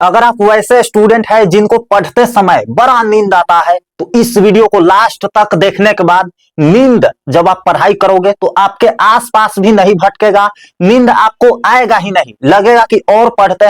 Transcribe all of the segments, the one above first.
अगर आप वैसे स्टूडेंट हैं जिनको पढ़ते समय बड़ा नींद आता है तो इस वीडियो को लास्ट तक देखने के बाद नींद जब आप पढ़ाई करोगे तो आपके आसपास भी नहीं भटकेगा, नींद आपको आएगा ही नहीं, लगेगा कि और पढ़ते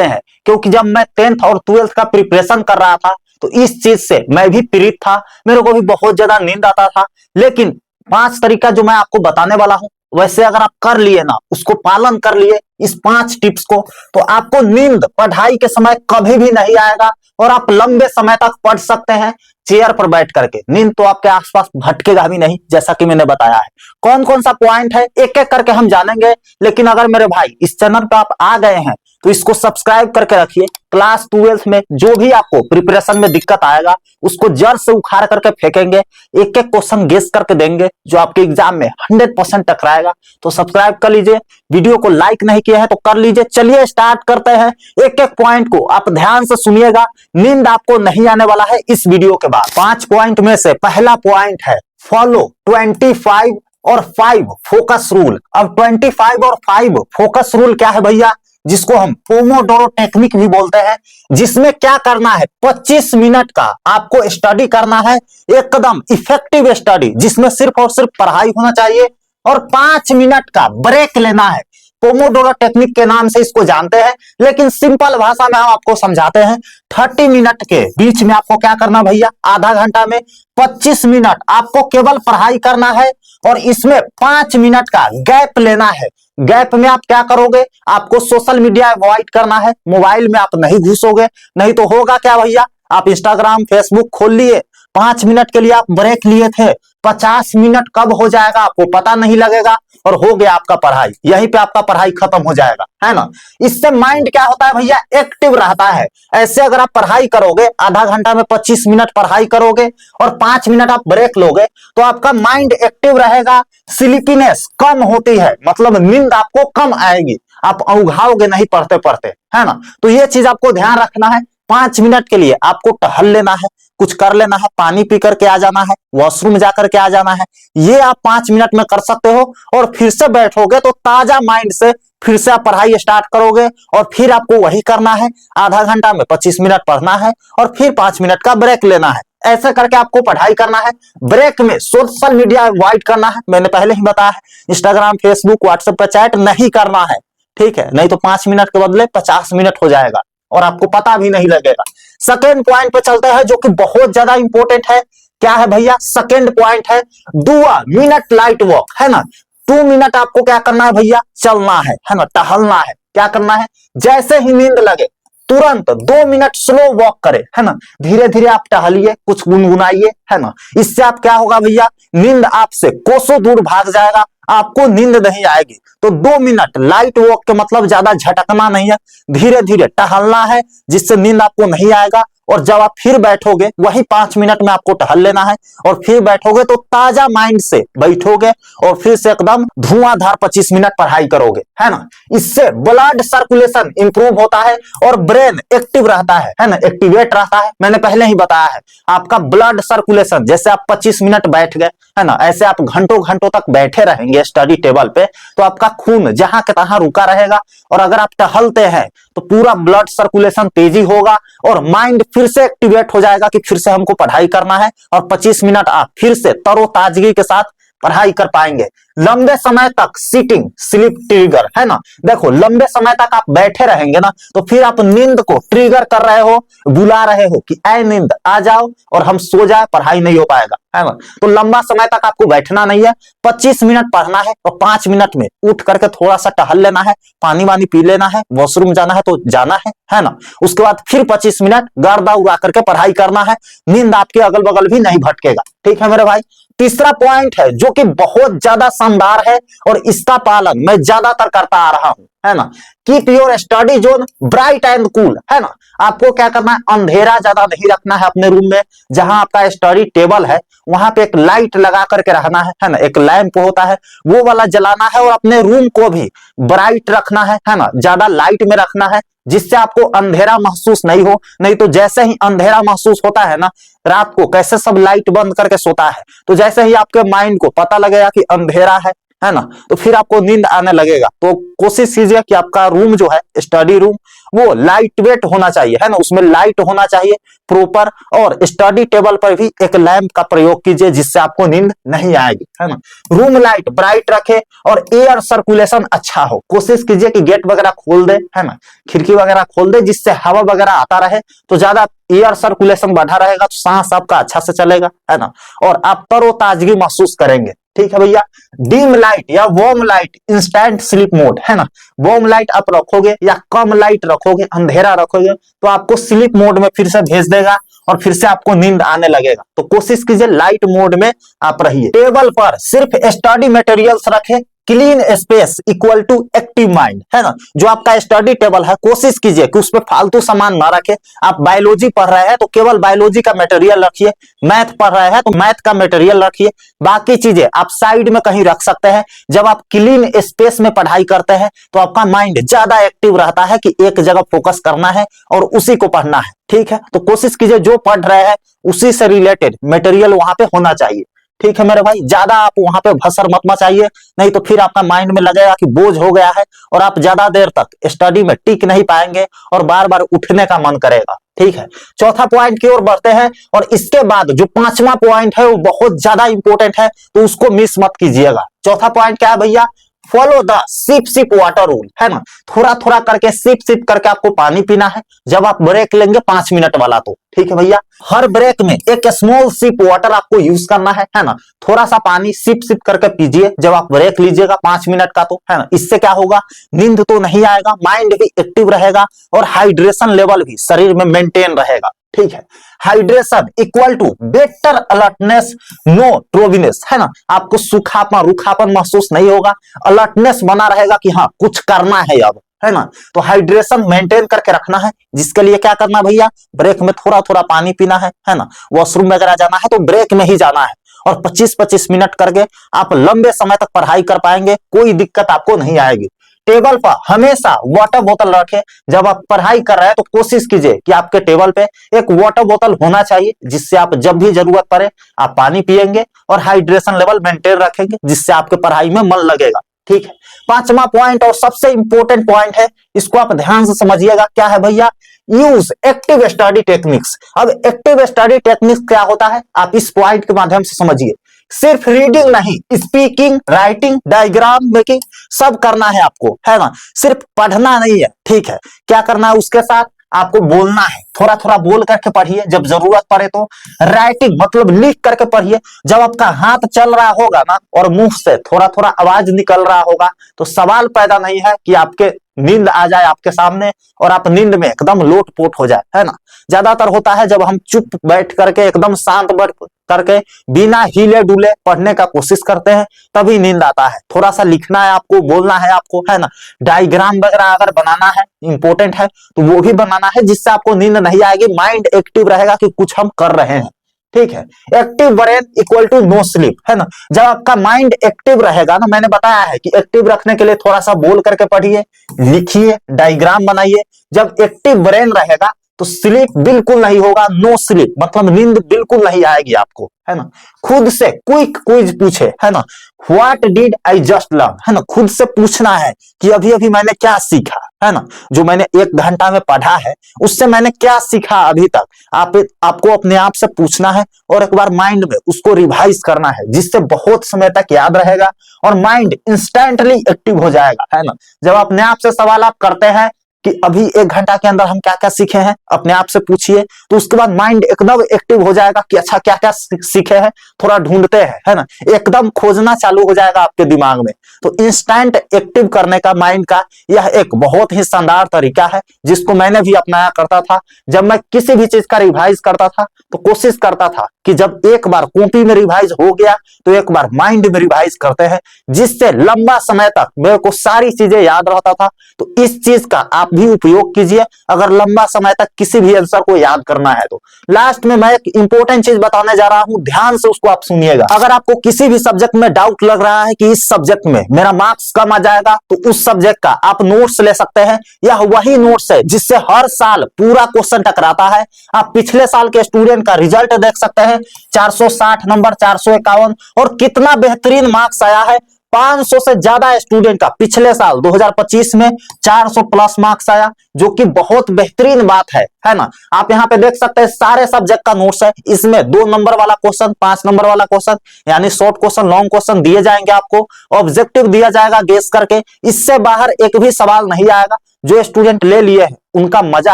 हैं। क्योंकि जब मैं 10th और 12th का प्रिपरेशन कर रहा था तो इस चीज से मैं भी पीड़ित था, मेरे को भी बहुत ज्यादा नींद आता था। लेकिन 5 तरीका जो मैं आपको बताने वाला हूं वैसे अगर आप कर लिए ना, उसको पालन कर लिए इस 5 टिप्स को, तो आपको नींद पढ़ाई के समय कभी भी नहीं आएगा और आप लंबे समय तक पढ़ सकते हैं चेयर पर बैठ करके। नींद तो आपके आसपास भटकेगा भी नहीं, जैसा कि मैंने बताया है। कौन कौन सा पॉइंट है एक एक करके हम जानेंगे। लेकिन अगर मेरे भाई इस चैनल पर आप आ गए हैं तो इसको सब्सक्राइब करके रखिए। क्लास 12th में जो भी आपको प्रिपरेशन में दिक्कत आएगा उसको जड़ से उखाड़ करके फेंकेंगे, एक एक क्वेश्चन गेस करके देंगे जो आपके एग्जाम में 100% टकराएगा। तो सब्सक्राइब कर लीजिए, वीडियो को लाइक नहीं किया है तो कर लीजिए। चलिए स्टार्ट करते हैं। एक एक पॉइंट को आप ध्यान से सुनिएगा, नींद आपको नहीं आने वाला है इस वीडियो के बाद। 5 पॉइंट में से पहला पॉइंट है फॉलो 25 और 5 फोकस रूल। अब 25 और 5 फोकस रूल क्या है भैया, जिसको हम पोमोडोरो टेक्निक भी बोलते हैं, जिसमें क्या करना है 25 मिनट का आपको स्टडी करना है, एकदम इफेक्टिव स्टडी जिसमें सिर्फ और सिर्फ पढ़ाई होना चाहिए और 5 मिनट का ब्रेक लेना है। पोमोडोरो टेक्निक के नाम से इसको जानते हैं, लेकिन सिंपल भाषा में हम आपको समझाते हैं। 30 मिनट के बीच में आपको क्या करना भैया, आधा घंटा में 25 मिनट आपको केवल पढ़ाई करना है और इसमें 5 मिनट का गैप लेना है। गैप में आप क्या करोगे, आपको सोशल मीडिया अवॉइड करना है, मोबाइल में आप नहीं घुसोगे। नहीं तो होगा क्या भैया, आप इंस्टाग्राम फेसबुक खोल लिए, 5 मिनट के लिए आप ब्रेक लिए थे, 50 मिनट कब हो जाएगा आपको पता नहीं लगेगा और हो गया आपका पढ़ाई, यहीं पे आपका पढ़ाई खत्म हो जाएगा, है ना। इससे माइंड क्या होता है भैया, एक्टिव रहता है। ऐसे अगर आप पढ़ाई करोगे, आधा घंटा में 25 मिनट पढ़ाई करोगे और 5 मिनट आप ब्रेक लोगे तो आपका माइंड एक्टिव रहेगा, स्लीपीनेस कम होती है, मतलब नींद आपको कम आएगी, आप उघाओगे नहीं पढ़ते पढ़ते, है ना। तो ये चीज आपको ध्यान रखना है। 5 मिनट के लिए आपको टहल लेना है, कुछ कर लेना है, पानी पी करके आ जाना है, वॉशरूम जाकर के आ जाना है। ये आप 5 मिनट में कर सकते हो और फिर से बैठोगे तो ताजा माइंड से फिर से आप पढ़ाई स्टार्ट करोगे और फिर आपको वही करना है। आधा घंटा में 25 मिनट पढ़ना है और फिर 5 मिनट का ब्रेक लेना है। ऐसा करके आपको पढ़ाई करना है। ब्रेक में सोशल मीडिया अवॉइड करना है, मैंने पहले ही बताया है। इंस्टाग्राम फेसबुक व्हाट्सएप पर चैट नहीं करना है, ठीक है, नहीं तो 5 मिनट के बदले 50 मिनट हो जाएगा और आपको पता भी नहीं लगेगा। सेकेंड पॉइंट पे चलते हैं जो कि बहुत ज्यादा इंपॉर्टेंट है। क्या है भैया, सेकेंड पॉइंट है do a minute light walk, है ना। 2 मिनट आपको क्या करना है भैया, चलना है ना, टहलना है। क्या करना है, जैसे ही नींद लगे तुरंत 2 मिनट स्लो वॉक करे, है ना, धीरे धीरे आप टहलिए, कुछ गुनगुनाइए, है ना। इससे आप क्या होगा भैया, नींद आपसे कोसों दूर भाग जाएगा, आपको नींद नहीं आएगी। तो 2 मिनट लाइट वॉक के मतलब ज्यादा झटकना नहीं है, धीरे धीरे टहलना है, जिससे नींद आपको नहीं आएगा। और जब आप फिर बैठोगे वही 5 मिनट में आपको टहल लेना है और फिर बैठोगे तो ताजा माइंड से बैठोगे और फिर से एकदम धुआंधार 25 मिनट पढ़ाई करोगे, है ना। इससे ब्लड सर्कुलेशन इंप्रूव होता है और ब्रेन एक्टिव रहता है ना, एक्टिवेट रहता है। मैंने पहले ही बताया है, आपका ब्लड सर्कुलेशन, जैसे आप 25 मिनट बैठ गए, है ना, ऐसे आप घंटों घंटों तक बैठे रहेंगे स्टडी टेबल पे तो आपका खून जहां के तहां रुका रहेगा। और अगर आप टहलते हैं तो पूरा ब्लड सर्कुलेशन तेजी होगा और माइंड फिर से एक्टिवेट हो जाएगा कि फिर से हमको पढ़ाई करना है और 25 मिनट आप फिर से तरोताजगी के साथ पढ़ाई कर पाएंगे। लंबे समय तक सीटिंग स्लीप ट्रिगर, है ना। देखो लंबे समय तक आप बैठे रहेंगे ना तो फिर आप नींद को ट्रिगर कर रहे हो, बुला रहे हो कि ऐ नींद आ जाओ और हम सो जाए, पढ़ाई नहीं हो पाएगा, है ना। तो लंबा समय तक आपको बैठना नहीं है, 25 मिनट पढ़ना है और 5 मिनट में उठ करके थोड़ा सा टहल लेना है, पानी वानी पी लेना है, वॉशरूम जाना है तो जाना है ना। उसके बाद फिर 25 मिनट गर्दा उड़ा करके पढ़ाई करना है, नींद आपके अगल बगल भी नहीं भटकेगा, ठीक है मेरे भाई। तीसरा पॉइंट है जो कि बहुत ज्यादा शानदार है और इसका पालन मैं ज्यादातर करता आ रहा हूं, है ना। Keep your study zone bright and cool, है ना। आपको क्या करना है, अंधेरा ज्यादा नहीं रखना है अपने रूम में। जहां आपका स्टडी टेबल है वहां पे एक लाइट लगा करके रहना है ना, एक लैंप होता है वो वाला जलाना है और अपने रूम को भी ब्राइट रखना है ना, ज्यादा लाइट में रखना है जिससे आपको अंधेरा महसूस नहीं हो। नहीं तो जैसे ही अंधेरा महसूस होता है ना, रात को कैसे सब लाइट बंद करके सोता है, तो जैसे ही आपके माइंड को पता लगेगा कि अंधेरा है है ना, तो फिर आपको नींद आने लगेगा। तो कोशिश कीजिए कि आपका रूम जो है, स्टडी रूम, वो लाइट वेट होना चाहिए, है ना, उसमें लाइट होना चाहिए प्रॉपर, और स्टडी टेबल पर भी एक लैंप का प्रयोग कीजिए जिससे आपको नींद नहीं आएगी, है ना। रूम लाइट ब्राइट रखे और एयर सर्कुलेशन अच्छा हो। कोशिश कीजिए कि गेट वगैरह खोल दे, है ना, खिड़की वगैरह खोल दे जिससे हवा वगैरह आता रहे, तो ज्यादा एयर सर्कुलेशन बढ़ा रहेगा तो सांस आपका अच्छा से चलेगा, है ना, और आप तरोताजगी महसूस करेंगे। ठीक है भैया। डिम लाइट या warm light, instant sleep mode, है ना, वार्म लाइट आप रखोगे या कम लाइट रखोगे, अंधेरा रखोगे, तो आपको स्लीप मोड में फिर से भेज देगा और फिर से आपको नींद आने लगेगा। तो कोशिश कीजिए लाइट मोड में आप रहिए। टेबल पर सिर्फ स्टडी मटेरियल्स रखें, clean space equal to active mind, है ना। जो आपका स्टडी टेबल है कोशिश कीजिए कि उसमें फालतू सामान ना रखे। आप बायोलॉजी पढ़ रहे हैं तो केवल बायोलॉजी का मटेरियल रखिए, मैथ पढ़ रहे हैं तो मैथ का मटेरियल रखिए, बाकी चीजें आप साइड में कहीं रख सकते हैं। जब आप क्लीन स्पेस में पढ़ाई करते हैं तो आपका माइंड ज्यादा एक्टिव रहता है कि एक जगह फोकस करना है और उसी को पढ़ना है। ठीक है, तो कोशिश कीजिए जो पढ़ रहे हैं उसी से रिलेटेड मटेरियल वहां पे होना चाहिए। ठीक है मेरे भाई, ज्यादा आप वहां पे भसर मत मचाइए, नहीं तो फिर आपका माइंड में लगेगा कि बोझ हो गया है और आप ज्यादा देर तक स्टडी में टिक नहीं पाएंगे और बार बार उठने का मन करेगा। ठीक है, चौथा पॉइंट की ओर बढ़ते हैं और इसके बाद जो पांचवा पॉइंट है वो बहुत ज्यादा इंपॉर्टेंट है, तो उसको मिस मत कीजिएगा। चौथा पॉइंट क्या है भैया? Follow the sip sip water rule, है ना, थोड़ा थोड़ा करके सिप सिप करके आपको पानी पीना है जब आप ब्रेक लेंगे 5 मिनट वाला। तो ठीक है भैया, हर ब्रेक में एक स्मॉल सिप वाटर आपको यूज करना है ना, थोड़ा सा पानी सिप सिप करके पीजिए जब आप ब्रेक लीजिएगा 5 मिनट का, तो है ना। इससे क्या होगा, नींद तो नहीं आएगा, माइंड भी एक्टिव रहेगा और हाइड्रेशन लेवल भी शरीर में मेंटेन रहेगा। ठीक है, hydration equal to better alertness, no drowsiness, है ना, आपको सूखापन रूखापन महसूस नहीं होगा, अलर्टनेस बना रहेगा कि हाँ कुछ करना है अब, है ना। तो हाइड्रेशन मेंटेन करके रखना है, जिसके लिए क्या करना भैया, ब्रेक में थोड़ा थोड़ा पानी पीना है ना, वॉशरूम वगैरह जाना है तो ब्रेक में ही जाना है और 25-25 मिनट करके आप लंबे समय तक पढ़ाई कर पाएंगे, कोई दिक्कत आपको नहीं आएगी। टेबल पर हमेशा वाटर बोतल रखें। जब आप पढ़ाई कर रहे हैं तो कोशिश कीजिए कि आपके टेबल पे एक वाटर बोतल होना चाहिए, जिससे आप जब भी जरूरत पड़े आप पानी पिएंगे और हाइड्रेशन लेवल मेंटेन रखेंगे, जिससे आपके पढ़ाई में मन लगेगा। ठीक है, पांचवा पॉइंट और सबसे इंपॉर्टेंट पॉइंट है, इसको आप ध्यान से समझिएगा। क्या है भैया? Use active study techniques. अब एक्टिव स्टडी टेक्निक्स क्या होता है, आप इस पॉइंट के माध्यम से समझिए। सिर्फ रीडिंग नहीं, स्पीकिंग, राइटिंग, डायग्राम मेकिंग सब करना है आपको, है ना, सिर्फ पढ़ना नहीं है। ठीक है, क्या करना है उसके साथ, आपको बोलना है, थोड़ा थोड़ा बोल करके पढ़िए, जब जरूरत पड़े तो राइटिंग मतलब लिख करके पढ़िए। जब आपका हाथ चल रहा होगा ना और मुंह से थोड़ा थोड़ा आवाज निकल रहा होगा तो सवाल पैदा नहीं है कि आपके नींद आ जाए आपके सामने और आप नींद में एकदम लोटपोट हो जाए, है ना। ज्यादातर होता है जब हम चुप बैठ करके एकदम शांत बैठ करके बिना हिले डुले पढ़ने का कोशिश करते हैं, तभी नींद आता है। थोड़ा सा लिखना है आपको, बोलना है आपको, है ना, डायग्राम वगैरह अगर बनाना है, इंपॉर्टेंट है, तो वो भी बनाना है, जिससे आपको नींद नहीं आएगी, माइंड एक्टिव रहेगा कि कुछ हम कर रहे हैं। ठीक है, active brain equal to no sleep, है ना। जब आपका माइंड एक्टिव रहेगा ना, मैंने बताया है कि एक्टिव रखने के लिए थोड़ा सा बोल करके पढ़िए, लिखिए, डायग्राम बनाइए। जब एक्टिव ब्रेन रहेगा तो स्लीप बिल्कुल नहीं होगा, नो स्लीप मतलब नींद बिल्कुल नहीं आएगी आपको, है ना। खुद से क्विक क्विज पूछे, है ना, what did I just learn, है ना, खुद से पूछना है कि अभी अभी मैंने क्या सीखा, है ना, जो मैंने 1 घंटा में पढ़ा है उससे मैंने क्या सीखा अभी तक। आपको अपने आप से पूछना है और एक बार माइंड में उसको रिवाइज करना है, जिससे बहुत समय तक याद रहेगा और माइंड इंस्टेंटली एक्टिव हो जाएगा, है ना। जब अपने आप से सवाल आप करते हैं कि अभी 1 घंटा के अंदर हम क्या क्या सीखे हैं, अपने आप से पूछिए, तो उसके बाद माइंड एकदम एक्टिव हो जाएगा कि अच्छा क्या क्या सीखे हैं, थोड़ा ढूंढते हैं, है ना, एकदम खोजना चालू हो जाएगा आपके दिमाग में। तो इंस्टेंट एक्टिव करने का माइंड का यह एक बहुत ही शानदार तरीका है, जिसको मैंने भी अपनाया करता था। जब मैं किसी भी चीज का रिवाइज करता था तो कोशिश करता था कि जब एक बार कॉपी में रिवाइज हो गया तो एक बार माइंड में रिवाइज करते हैं, जिससे लंबा समय तक मेरे को सारी चीजें याद रहता था। तो इस चीज का आप भी उपयोग कीजिए अगर लंबा समय तक किसी भी आंसर को याद करना है तो। लास्ट में मैं एक इंपॉर्टेंट चीज बताने जा रहा हूं, ध्यान से उसको आप सुनिएगा। अगर आपको किसी भी सब्जेक्ट में डाउट लग रहा है कि इस सब्जेक्ट में मेरा मार्क्स कम आ जाएगा, तो उस सब्जेक्ट का आप नोट्स ले सकते हैं। यह वही नोट्स है जिससे हर साल पूरा क्वेश्चन टकराता है। आप पिछले साल के स्टूडेंट का रिजल्ट देख सकते हैं, 460 नंबर, 451, और कितना बेहतरीन मार्क्स आया है। 500 से ज्यादा स्टूडेंट का पिछले साल 2025 में 400 प्लस मार्क्स आया, जो कि बहुत बेहतरीन बात है ना। आप यहाँ पे देख सकते हैं सारे सब्जेक्ट का नोट्स है। इसमें 2 नंबर वाला क्वेश्चन, 5 नंबर वाला क्वेश्चन, यानी शॉर्ट क्वेश्चन, लॉन्ग क्वेश्चन दिए जाएंगे आपको, ऑब्जेक्टिव दिया जाएगा गेस करके। इससे बाहर एक भी सवाल नहीं आएगा। जो स्टूडेंट ले लिए हैं उनका मजा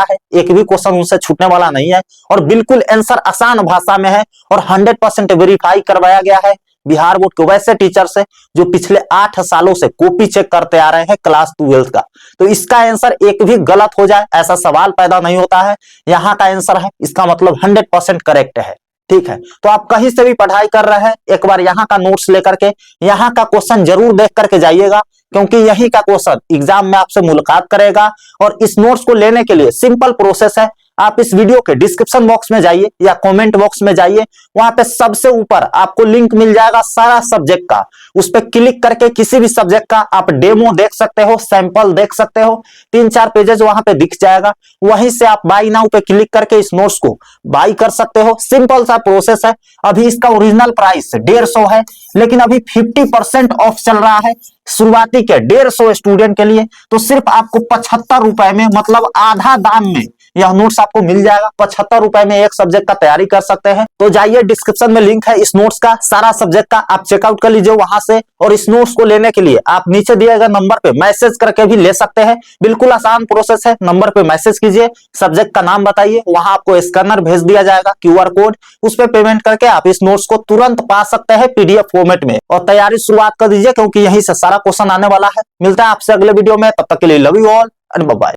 है, एक भी क्वेश्चन उनसे छूटने वाला नहीं है और बिल्कुल आंसर आसान भाषा में है और 100% वेरीफाई करवाया गया है बिहार बोर्ड के वैसे टीचर से जो पिछले 8 सालों से कॉपी चेक करते आ रहे हैं क्लास 12 का। तो इसका आंसर एक भी गलत हो जाए ऐसा सवाल पैदा नहीं होता है। यहाँ का आंसर है, इसका मतलब 100% करेक्ट है। ठीक है, तो आप कहीं से भी पढ़ाई कर रहे हैं, एक बार यहाँ का नोट्स लेकर के यहाँ का क्वेश्चन जरूर देख करके जाइएगा, क्योंकि यही का क्वेश्चन एग्जाम में आपसे मुलाकात करेगा। और इस नोट्स को लेने के लिए सिंपल प्रोसेस है, आप इस वीडियो के डिस्क्रिप्शन बॉक्स में जाइए या कमेंट बॉक्स में जाइए, वहां पे सबसे ऊपर आपको लिंक मिल जाएगा सारा सब्जेक्ट का। उस पर क्लिक करके किसी भी सब्जेक्ट का आप डेमो देख सकते हो, सैंपल देख सकते हो, 3-4 पेजेस वहां पे दिख जाएगा। वहीं से आप बाई नाउ पे क्लिक करके इस नोट्स को बाई कर सकते हो। सिंपल सा प्रोसेस है। अभी इसका ओरिजिनल प्राइस 150 है, लेकिन अभी 50% ऑफ चल रहा है शुरुआती के 150 स्टूडेंट के लिए। तो सिर्फ आपको 75 रुपए में, मतलब आधा दाम में यह नोट्स आपको मिल जाएगा। 75 रुपए में एक सब्जेक्ट का तैयारी कर सकते हैं। तो जाइए, डिस्क्रिप्शन में लिंक है इस नोट्स का, सारा सब्जेक्ट का आप चेकआउट कर लीजिए वहां से। और इस नोट्स को लेने के लिए आप नीचे दिए गए नंबर पे मैसेज करके भी ले सकते हैं। बिल्कुल आसान प्रोसेस है। नंबर पे मैसेज कीजिए, सब्जेक्ट का नाम बताइए, वहां आपको स्कैनर भेज दिया जाएगा, QR कोड, उस पर पेमेंट करके आप इस नोट्स को तुरंत पा सकते हैं PDF फॉर्मेट में। और तैयारी शुरुआत कर दीजिए, क्योंकि यहीं से सारा क्वेश्चन आने वाला है। मिलता है आपसे अगले वीडियो में, तब तक के लिए love you all and bye bye.